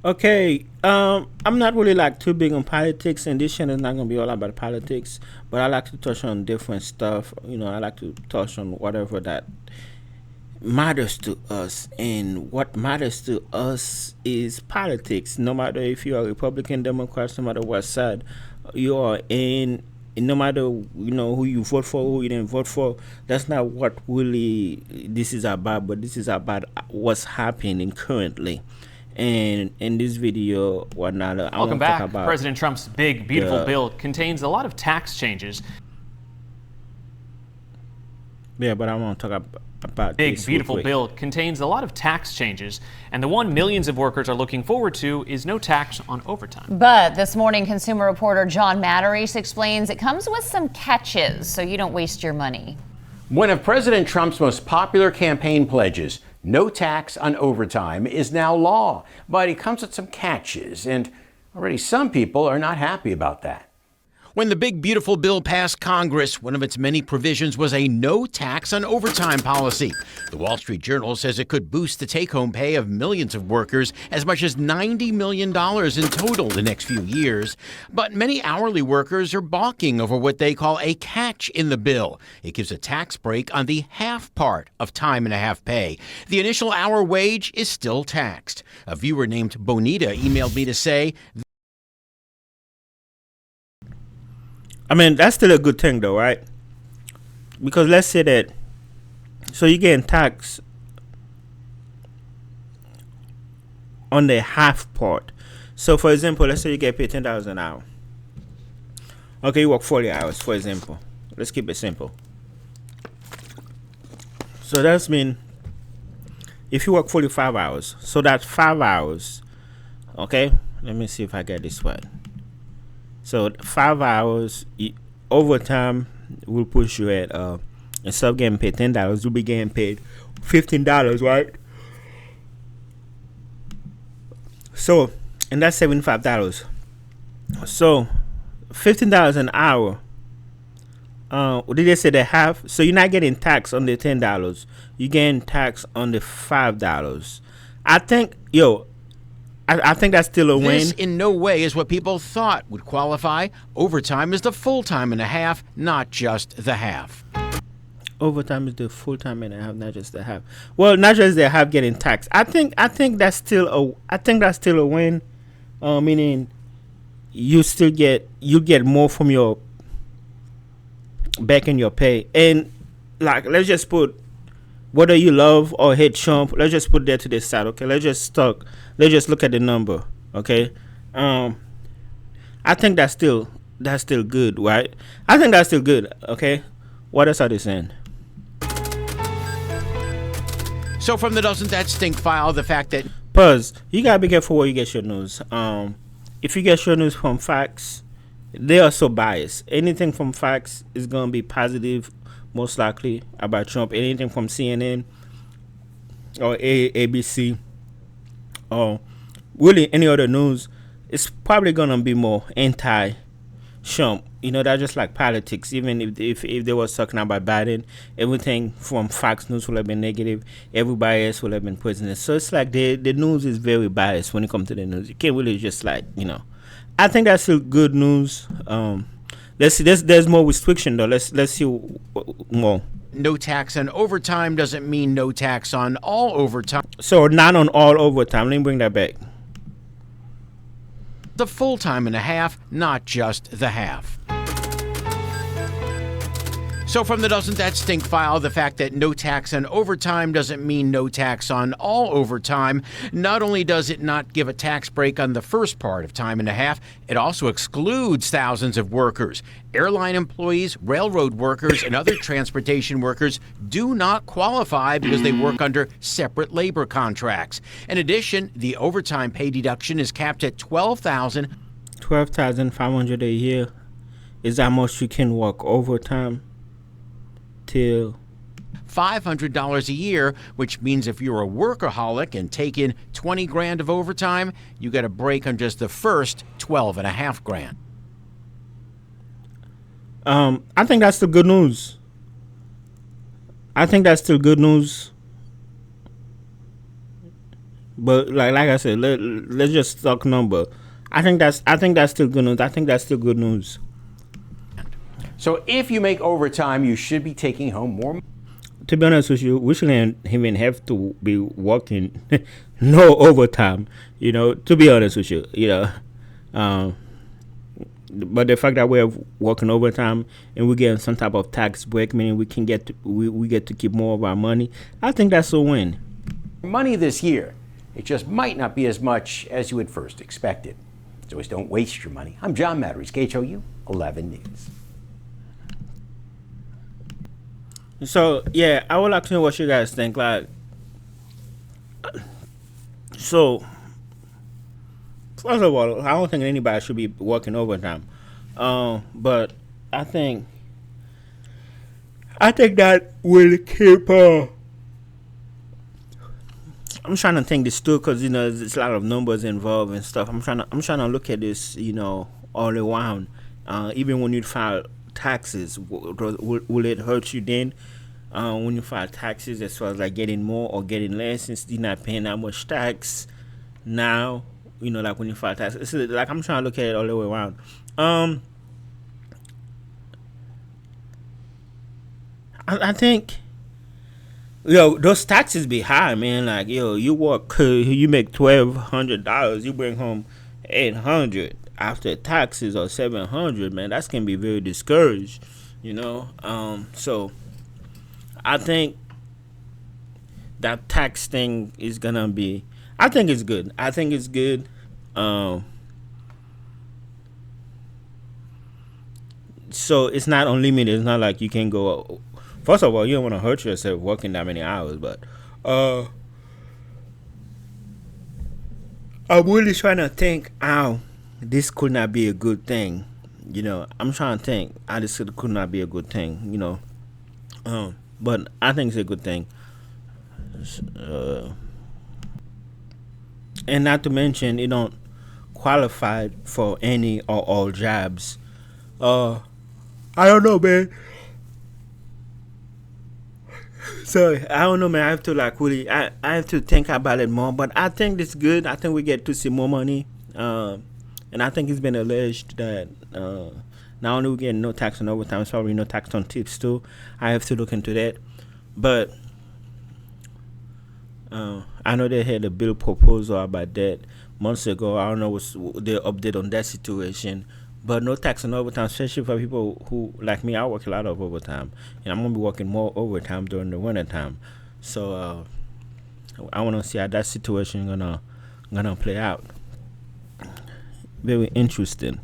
Okay, I'm not really like too big on politics, and this channel is not gonna be all about politics. But I like to touch on different stuff. I like to touch on whatever that matters to us, and what matters to us is politics. No matter if you are Republican, Democrat, no matter what side you are in, no matter who you vote for, who you didn't vote for. That's not what really this is about. But this is about what's happening currently. And in this video, whatnot, I Welcome want to talk back. about President Trump's big, beautiful bill contains a lot of tax changes. yeah, but I want to talk about Big, this beautiful bill contains a lot of tax changes, and the one millions of workers are looking forward to is no tax on overtime. But this morning, consumer reporter John Matarese explains it comes with some catches, so you don't waste your money. One of President Trump's most popular campaign pledges, no tax on overtime, is now law. But it comes with some catches, and already some people are not happy about that. When the big, beautiful bill passed Congress, one of its many provisions was a no tax on overtime policy. The Wall Street Journal says it could boost the take-home pay of millions of workers, as much as $90 million in total the next few years. But many hourly workers are balking over what they call a catch in the bill. It gives a tax break on the half part of time and a half pay. The initial hour wage is still taxed. A viewer named Bonita emailed me to say, I mean, that's still a good thing, though, right? Because let's say that, so you're getting taxed on the half part. So, for example, let's say you get paid $10 an hour. Okay, you work 40 hours, for example. Let's keep it simple. So that's mean if you work 45 hours, so that's 5 hours. Okay, let me see if I get this right. So 5 hours overtime will push you at instead of getting paid $10, you'll be getting paid $15, right? So, and that's $75. So $15 an hour. What did they say they have? So you're not getting taxed on the $10. You're getting taxed on the $5. I think I think that's still a win. This in no way is what people thought would qualify. Overtime is the full time and a half, not just the half. Overtime is the full time and a half, not just the half. Well, not just the half getting taxed. I think that's still a win. Meaning you get more from your back in your pay. And like, let's just put, whether you love or hate Trump, let's just put that to the side, okay? Let's just look at the number, okay? I think that's still good, right? I think that's still good, okay? What else are they saying? So from the Doesn't That Stink file, the fact that Pause. You gotta be careful where you get your news. If you get your news from Fox, they are so biased. Anything from Fox is gonna be positive, most likely, about Trump. Anything from CNN or ABC or really any other news, it's probably gonna be more anti-Trump. That's just like politics. Even if they were talking about Biden, everything from Fox News will have been negative. Everybody else will have been president. So it's like the news is very biased when it comes to the news. You can't really just I think that's still good news. Let's see. There's more restriction though. Let's see more. no tax on overtime doesn't mean no tax on all overtime. So not on all overtime. Let me bring that back. The full time and a half, not just the half. So from the Doesn't That Stink file, the fact that no tax on overtime doesn't mean no tax on all overtime. Not only does it not give a tax break on the first part of time and a half, it also excludes thousands of workers. Airline employees, railroad workers, and other transportation workers do not qualify because they work under separate labor contracts. In addition, the overtime pay deduction is capped at $12,500 a year is how much you can work overtime. Till $500 a year, which means if you're a workaholic and take in 20 grand of overtime, you get a break on just the first 12 and a half grand. I think that's still good news. But like I said, let's just talk number. I think that's still good news. I think that's still good news. So if you make overtime, you should be taking home more. To be honest with you, we shouldn't even have to be working no overtime. To be honest with you, um, but the fact that we're working overtime and we're getting some type of tax break, meaning we get to keep more of our money. I think that's a win. Money this year. It just might not be as much as you had first expected. So always don't waste your money. I'm John Matteries, KHOU 11 News. So yeah, I would like to know what you guys think. So first of all, I don't think anybody should be working overtime. But I think that will keep. I'm trying to think this through because there's a lot of numbers involved and stuff. I'm trying to look at this all around. Even when you file taxes, will it hurt you then? When you file taxes, as far as like getting more or getting less, since you're not paying that much tax now. Like when you file taxes, it's like I'm trying to look at it all the way around. I think. Those taxes be high, man. Like, you work, you make $1,200, you bring home $800 after taxes or $700, man. That's gonna be very discouraged, So I think that tax thing is gonna be. I think it's good. So it's not unlimited. It's not like you can go. First of all, you don't want to hurt yourself working that many hours, but I'm really trying to think how this could not be a good thing. I'm trying to think how this could not be a good thing. But I think it's a good thing. And not to mention, you don't qualify for any or all jobs. I don't know, man. So I don't know, man. I have to I have to think about it more. But I think it's good. I think we get to see more money. And I think it's been alleged that not only we get no tax on overtime, it's probably no tax on tips too. I have to look into that. But I know they had a bill proposal about that months ago. I don't know what's the update on that situation. But no tax on overtime, especially for people who, like me, I work a lot of overtime. And I'm going to be working more overtime during the winter time. So I want to see how that situation gonna play out. Very interesting.